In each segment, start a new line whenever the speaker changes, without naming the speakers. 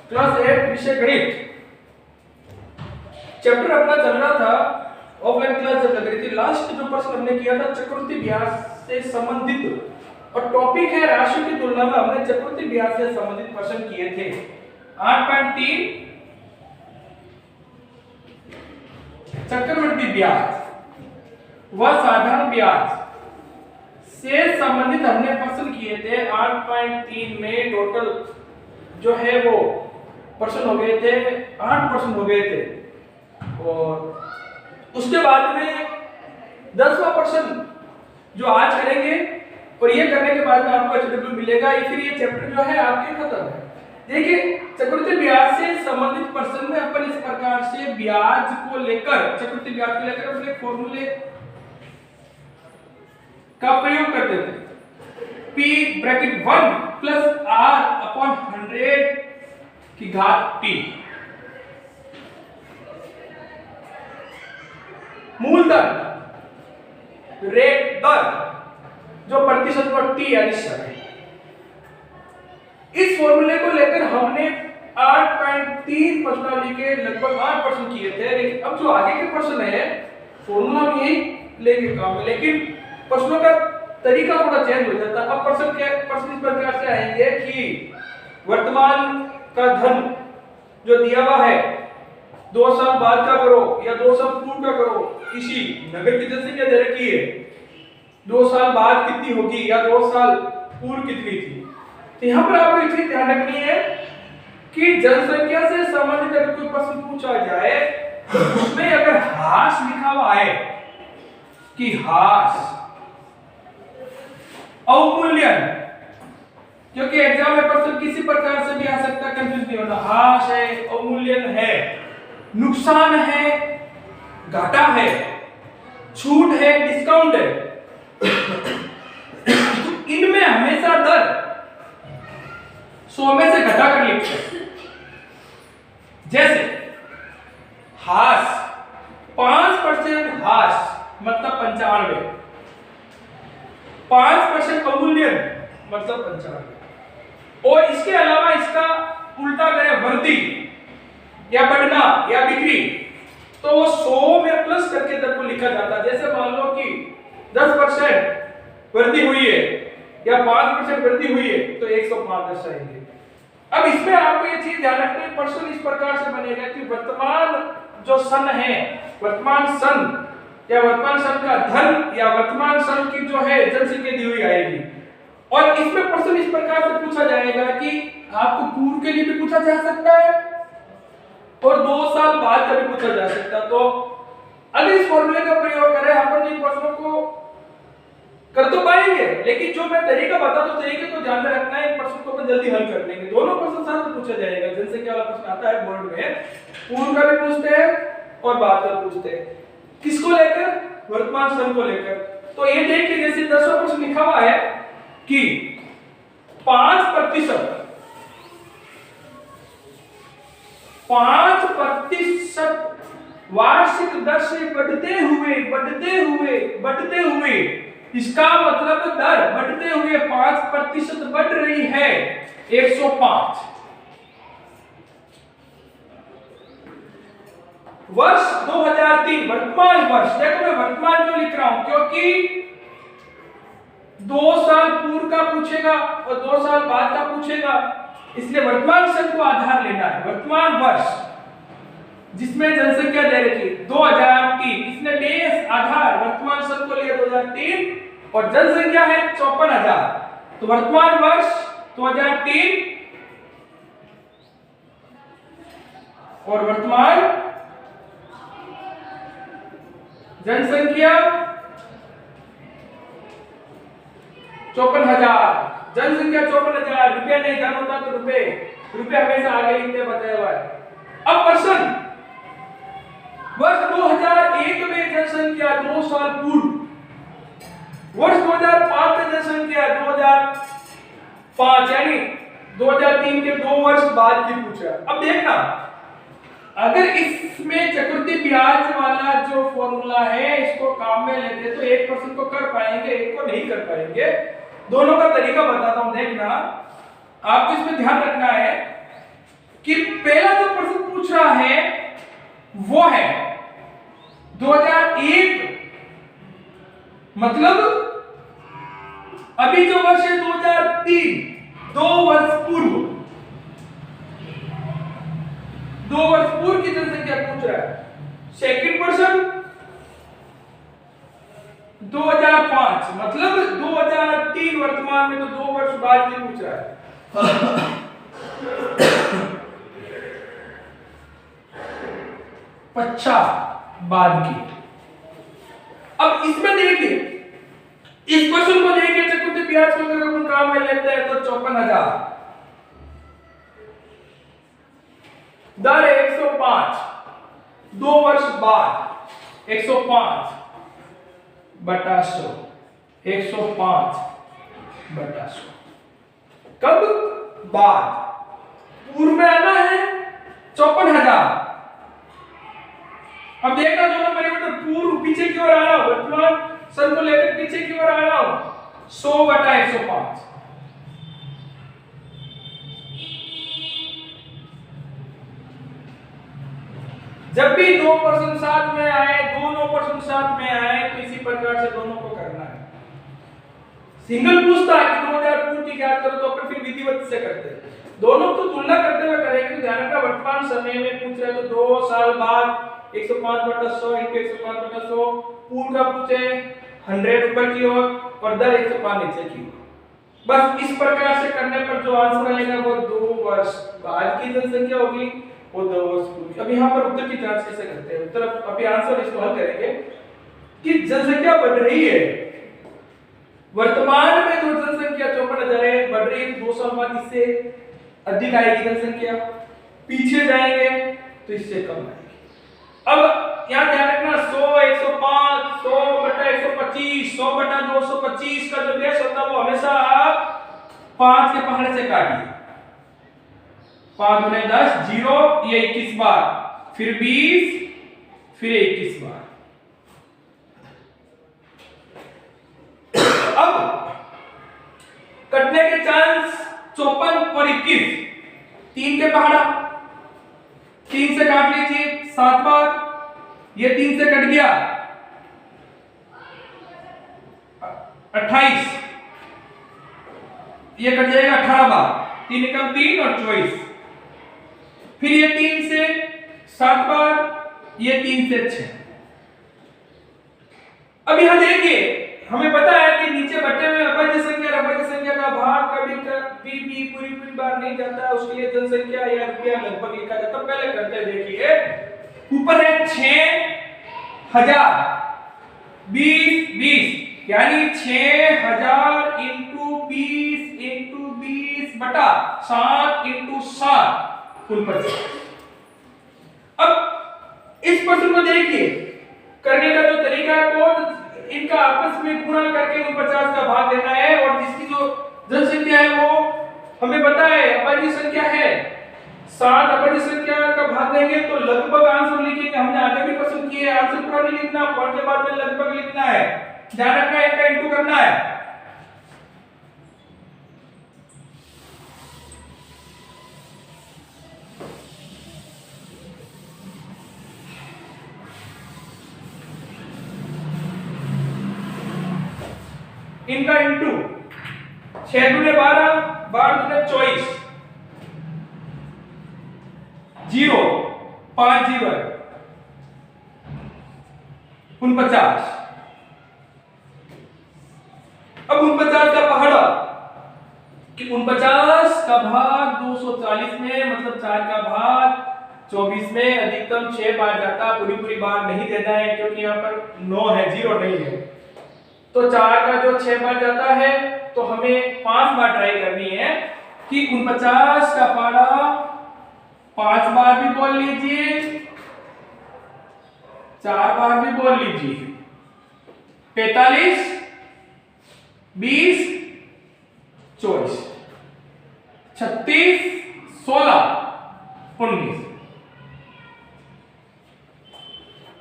Class 8 विषय गणित chapter अपना चल रहा था। ऑफलाइन क्लास जब लग रही थी, लास्ट जो प्रश्न हमने किया था चक्रवृद्धि ब्याज से संबंधित और टॉपिक है राशियों की तुलना में, हमने चक्रवृद्धि ब्याज से संबंधित प्रश्न किए थे। 8.3 चक्रवृद्धि ब्याज व साधारण ब्याज से संबंधित हमने प्रश्न किए थे। 8.3 में टोटल जो है वो प्रश्न हो गए थे, 8 प्रश्न हो गए थे। और उसके बाद में 10वां प्रश्न जो आज करेंगे, और ये करने के बाद में आपको एचडब्ल्यू मिलेगा। फिर ये चैप्टर जो है आपके खत्म है। देखिए, चक्रवृद्धि ब्याज से संबंधित प्रश्न में अपन इस प्रकार से ब्याज को लेकर, चक्रवृद्धि ब्याज को लेकर अपने फॉर्मूले का प्रयोग करते थे। P bracket 1 plus R upon 100 की घात T, मूलधन, रेट दर, जो प्रतिशत पर T यानी समय। इस फॉर्मूले को लेकर हमने 8.3 प्रश्नावली के लगभग 8 प्रश्न किए थे। लेकिन अब जो आगे के प्रश्न है फॉर्मूला हम यही लेंगे काम में, लेकिन प्रश्नों का तरीका थोड़ा चेंज हो जाता है। अब प्रश्न इस प्रकार से आएंगे कि वर्तमान का धन जो दिया हुआ है 2 साल बाद का करो या 2 साल पूर्व का करो, किसी नगर की जनसंख्या दे रखी है, 2 साल बाद कितनी होगी या 2 साल पूर्व कितनी थी। तो यहाँ पर आपको एक चीज ध्यान रखनी है कि जनसंख्या से संबंधित अगर कोई प्रश्न पूछा जाए उसमें अगर हास लिखा हुआ है कि हास अवमूल्यन, क्योंकि एग्जाम में प्रश्न किसी प्रकार से भी आ सकता है, कंफ्यूज नहीं होना। हास है, अवमूल्यन है, नुकसान है, घाटा है, छूट है, डिस्काउंट है, तो इनमें हमेशा दर 100 में से घटा कर लिखते हैं। जैसे हास 5% हास मतलब 95, 5% अवमूल्यन मतलब 95, और इसके अलावा इसका उल्टा करें वृद्धि या बढ़ना या बिक्री, तो वो 100 में प्लस करके दर को लिखा जाता है। जैसे मान लो कि 10% वृद्धि हुई है या 5% वृद्धि हुई है तो 105 दर्शाएंगे। अब इसमें आपको ये चीज ध्यान रखनी है, प्रश्न इस प्रकार से बनेगा कि वर्तमान जो सन है, वर्तमान सन या वर्तमान सन का धन या वर्तमान सन की जो है जनसंख्या दी हुई आएगी, और इसमें प्रश्न इस प्रकार से पूछा जाएगा कि आपको पूर्व के लिए भी पूछा जा सकता है और 2 साल बाद का भी पूछा जा सकता है। तो अगर इस फॉर्मूले का प्रयोग करें अपन इन प्रश्नों को कर तो पाएंगे, लेकिन जो मैं तरीका बता तो तरीके को ध्यान में रखना है। प्रश्न को अपन जल्दी हल कर लेंगे। दोनों प्रश्न साथ में पूछा जाएगा। जनसंख्या वाला प्रश्न आता है बोर्ड में, पूर्व का भी पूछते हैं और बाद का पूछते हैं। किसको लेकर? वर्तमान सन को लेकर। तो ये देखिए, जैसे 10वां प्रश्न लिखा हुआ है कि 5% वार्षिक दर से बढ़ते हुए, इसका मतलब दर बढ़ते हुए 5% बढ़ रही है 105। वर्ष 2003 वर्तमान वर्ष, देखो मैं वर्तमान क्यों लिख रहा हूं, क्योंकि 2 साल पूर्व का पूछेगा और 2 साल बाद का पूछेगा, इसलिए वर्तमान सन को आधार लेना है। वर्तमान वर्ष जिसमें जनसंख्या दे रखी 2003, इसने बेस आधार वर्तमान सन को लिया 2003 और जनसंख्या है 54,000, तो वर्तमान वर्ष 2003 और वर्तमान जनसंख्या 54,000, जनसंख्या 54,000। रुपया नहीं धन होता तो रुपए हमेशा आगे लिखते बताया हुआ है। अब प्रश्न, वर्ष 2001 में जनसंख्या 2 साल पूर्व, वर्ष 2005 में जनसंख्या 2005 यानी 2003 के 2 वर्ष बाद की पूछा। अब देखना, अगर इसमें चक्रवृद्धि ब्याज वाला जो फॉर्मूला है इसको काम में लेते तो एक प्रश्न को कर पाएंगे, एक को नहीं कर पाएंगे। दोनों का तरीका बताता हूं, देखना। आपको इसमें ध्यान रखना है कि पहला जो प्रश्न पूछ रहा है वो है 2001, मतलब अभी जो वर्ष है 2003, 2 वर्ष पूर्व, 2 वर्ष पूर्व की जनसंख्या पूछ रहा है। सेकंड प्रश्न 2005, मतलब 2003 वर्तमान में, तो 2 वर्ष बाद की पूछ रहा है। पश्चात बाद की। अब इसमें देखिए, इस क्वेश्चन को देखिए, चक्रवृद्धि ब्याज को अगर हम काम में लेते हैं तो 54,000, दर 105, 2 वर्ष बाद 105 बटा 100, 105 बटा 100, कब बाद, पूर्व में आना है 54,000। अब देखना दोनों परिवर्तन, पूर्व पीछे की ओर आ रहा हो, वर्तमान सन को लेकर पीछे की ओर आ रहा हो, 100 बटा 105। जब भी 2% साथ में आए, दोनों पर्सन साथ में आए, तो इसी प्रकार से दोनों को करना है। सिंगल पूछता है कि 2000 पूर्व की ज्ञात करो, तो अपन फिर विधिवत से करते हैं। दोनों को तुलना करते हुए करेंगे तो ध्यान रखना, वर्तमान समय में पूछ रहे तो 2 साल बाद 105 बटा 100 इंटू 105 बटा 100, पूर्व का पूछे 100 ऊपर की ओर और दर 105 नीचे की ओर। बस इस प्रकार से करने पर जो आंसर आएगा वो 2 वर्ष बाद की जनसंख्या होगी, वो 2 वर्ष पूर्व। अब यहाँ पर उत्तर की जांच कैसे करते हैं? उत्तर अभी आंसर इसको हल करेंगे कि जनसंख्या बढ़ रही है, वर्तमान में जो जनसंख्या 54,000 है, बढ़ रही है, 2 साल बाद इससे अधिक आएगी जनसंख्या, पीछे जाएंगे तो इससे कम आएगी। अब यहाँ ध्यान रखना, 100, 105, 100 बटा 125, 100 बटा 225 का जो बेस होता है वो हमेशा आप 5 के पहाड़े से काटिए। 5 गुने 10, 0, ये 21 बार, फिर 20, फिर 21 बार। अब कटने के चांस 54 और 21, 3 के पहाड़ा, 3 से काट लीजिए 7 बार, ये 3 से कट गया 28, ये कट जाएगा 18 बार, 3 एकम 3 और 24, फिर ये 3 से 7 बार, ये 3 से 6। अब यहां देखिए, हमें पता है कि नीचे बटे हुए अभाज्य संख्या का भाग कभी भी पूरी बार नहीं जाता है, उसके लिए जनसंख्या या रुपया लगभग लिखा जाता है। पहले करते देखिए, ऊपर है 6,000, 20 यानी 6,000 इंटू 20 बटा 7 इंटू 7 कुल 50। अब इस प्रश्न को देखिए, करने का जो तरीका है वो इनका आपस में गुणा करके 49 का भाग देना है, और जिसकी जो जनसंख्या है वो हमें पता है अभाज्य संख्या है, 7 अभाज्य संख्या का भाग देंगे तो लगभग आंसर लिखेंगे। हमने आगे भी पसंद किए, आंसर पूरा नहीं लिखना, पॉइंट के बाद में लगभग लिखना है, ध्यान रखना, इनका इंटू करना है। इनका इंटू 6 दूने 12, 12 दूने 24, 0, 5 0, 49। अब 49 का पहाड़ा कि 49 का भाग 240 में, मतलब 4 का भाग 24 में, अधिकतम 6 बार जाता, पूरी बार नहीं देना है क्योंकि यहाँ पर 9 है, 0 नहीं है। तो 4 का जो 6 बार जाता है तो हमें 5 बार ट्राई करनी है कि 49 का पारा 5 बार भी बोल लीजिए, 4 बार भी बोल लीजिए। 45, 20, 24, 36, 16, 19।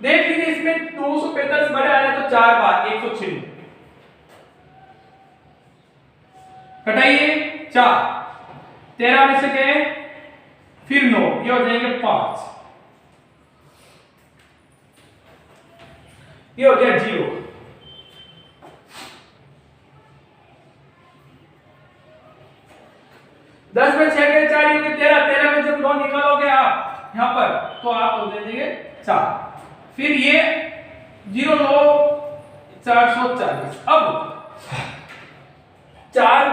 देख लीजिए, इसमें 245 बड़े आ रहे तो 4 बार 106 कटाइए 4, 13 में से गए फिर 9, ये हो जाएंगे 5, ये हो गया 0। 10 में 6 के 4 ये 13, 13 में जब 9 निकालोगे आप यहां पर तो आप हो जाएंगे 4। फिर ये 0 9 440। अब 4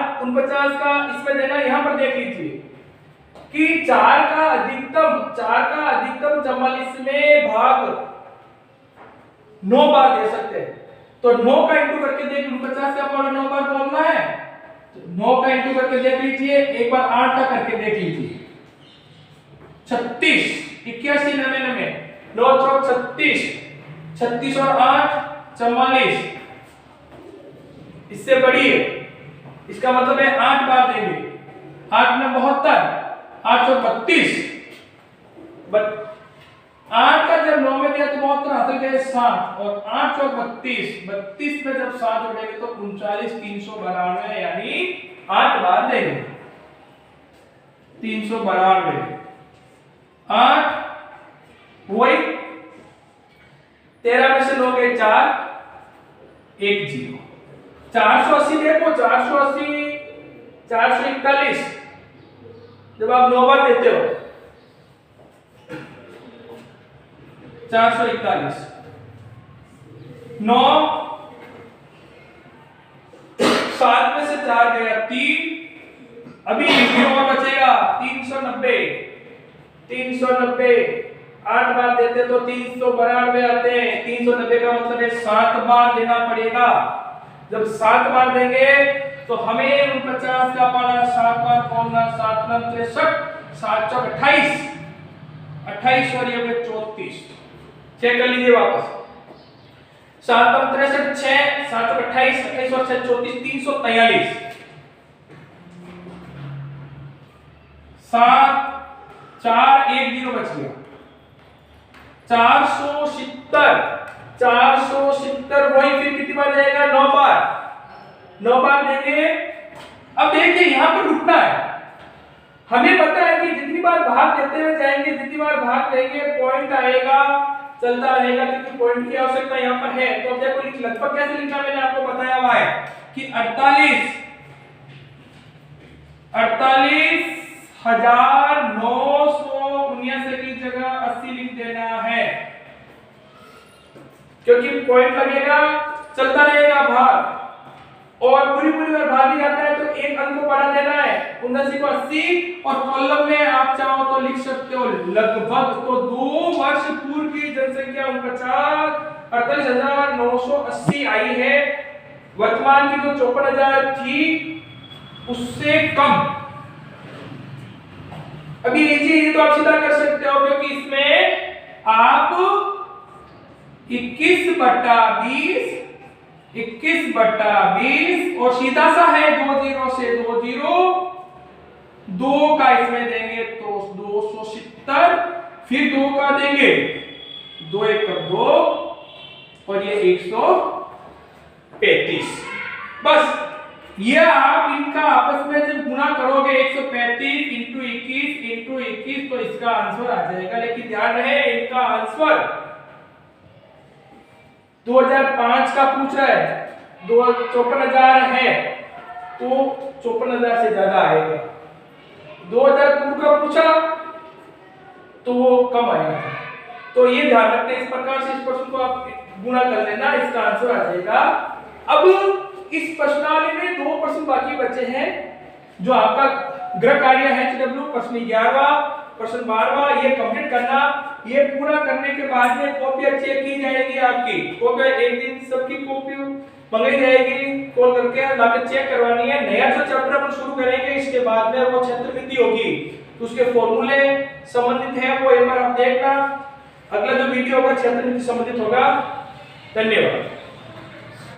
का इसमें देना, यहां पर देख लीजिए कि 4 का अधिकतम 44 में भाग 9 बार दे सकते हैं। तो 9 का इंटू करके देख, 49 का पावर 9 बार बोलना है, तो 9 का इंटू करके देख लीजिए। एक बार 8 का करके देख लीजिए, 36 81 99 9 चौक 36, 36 और 8 44, इससे बड़ी है, इसका मतलब है 8 बार देंगे। 8 में 72, 8 चौक 32, 8 का जब 9 में दिया तो 72 हासिल गए 7, और 8 चौक 32, 32 में जब 7 जोड़ेंगे तो 39 392, यानी 8 बार देंगे 392। 8 वही 13 में से 9 गए 4, 1 0। 480 देखो, 480 441 जब आप 9 बार देते हो 441, 9 7 में से 4 गया 3, अभी 0 और बचेगा 390, 390 8 बार देते तो 392 आते हैं। 390 का मतलब है 7 बार देना पड़ेगा। जब 7 बार देंगे तो हमें 49 का पाना 7 बार खोलना, 7 9 63, 7 चौक 28, 28 और ये 34। चेक कर लीजिए वापस, 7 9 63 6, 7 चौक 28, 28 और 6 34, 343। 7 4 1 0 बच गया, 470 वही फिर कितनी बार जाएगा 9 बार, 9 बार देंगे। अब देखिए यहां पर रुकना है, हमें पता है कि जितनी बार भाग देते हुए जाएंगे, जितनी बार भाग देंगे पॉइंट आएगा, चलता रहेगा, क्योंकि पॉइंट की आवश्यकता यहां पर है। तो अब देखो लगभग कैसे लिखा मैंने आपको बताया हुआ है कि 48,979 की जगह 80 लिख देना है, क्योंकि पॉइंट लगेगा, चलता रहेगा भाग, और पूरी बार भाग ही जाता है तो एक अंक को बढ़ा देना है, 79 को 80, और कॉलम में आप चाहो तो लिख सकते हो लगभग। तो 2 वर्ष पूर्व की जनसंख्या 48,980 आई है, वर्तमान की जो 54,000 थी उससे कम। अभी ये तो आप सीधा कर सकते हो, क्योंकि इसमें आप 21/20 और सीधा सा है 2 0 से 2 0, 2 का इसमें देंगे तो 270, फिर 2 का देंगे 2 1 2 और ये 135। बस ये आप इनका आपस में जब गुणा करोगे 135 इंटू 21 तो इसका आंसर आ जाएगा। लेकिन ध्यान रहे इनका आंसर 2005 का पूछ रहा है, 54,000 है तो 54,000 से ज्यादा आएगा। 2002 का पूछा तो वो कम आएगा। तो ये ध्यान रखते हैं, इस प्रकार से इस प्रश्न को आप गुणा कर लेना, इसका आंसर आ जाएगा। अब इस प्रश्नावली में 2 प्रश्न बाकी बचे हैं, जो आपका गृह कार्य है HW प्रश्न 11वां प्रश्न 12वां, ये कंप्लीट करना। ये पूरा करने के बाद में कॉपी चेक की जाएगी, आपकी कॉपी एक दिन सबकी कॉपी मंगाई जाएगी, कॉल करके लाके चेक करवानी है। नया जो चैप्टर अपन शुरू करेंगे इसके बाद में वो क्षेत्रमिति होगी, तो उसके फॉर्मूले संबंधित है वो एक बार आप देखना। अगला जो वीडियो होगा क्षेत्रमिति संबंधित होगा। धन्यवाद।